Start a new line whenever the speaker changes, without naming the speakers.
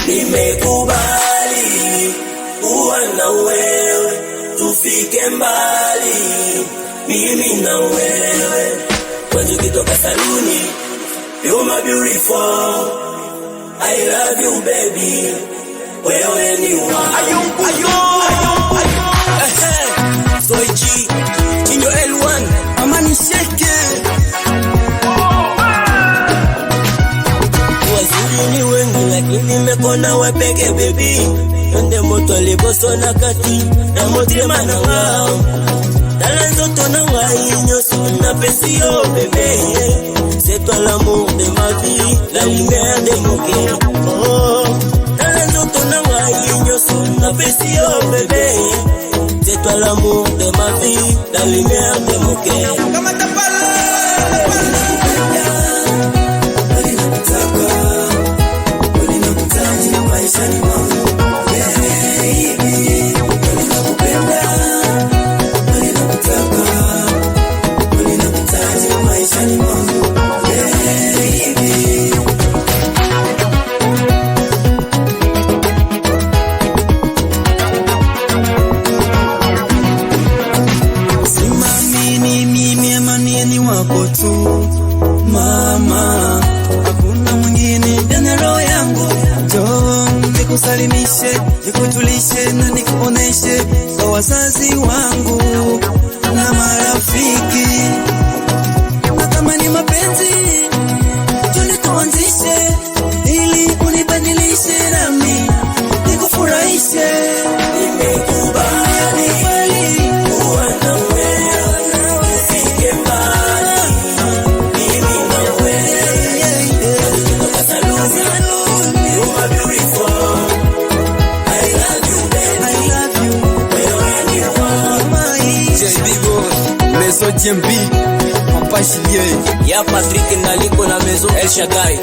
Nimekubali kuwa na wewe, tufike mbali, mimi na wewe. Kwanza ukitoka saluni, you're my beautiful, I love you baby, wewe ni wangu. Soy G, Kinyo L1, mama nisheke. Wazuri ni wengi lakini nimekona wewe peke baby. Nde moto liboso na kati na motima na ngao. Dala nzoto na ngai nyoso na pesi yo bébé. C'est toi l'amour de ma vie, la lumière de mon cœur. Oh, dala nzoto na ngai nyoso na pesi yo bébé. C'est toi l'amour de ma vie, la lumière de mon cœur. Kama tapala wako tu mama, hakuna mwingine ndani ya roho yangu. Njoo nikusalimishe, nikujulishe na nikuoneshe kwa wazazi wangu na marafiki. Natamani mapenzi tulituanzishe, ili unibadilishe nami nikufurahishe. Nimekubali kuwa na wewe, ufike mbali, mimi na wewe. Kutoka saluni, you're my beautiful, I love you baby, I love you, wewe ni wangu. JB boy, Maison JMB, Papa Chilien, ya Patrick Naliko na Maison El Shaddai.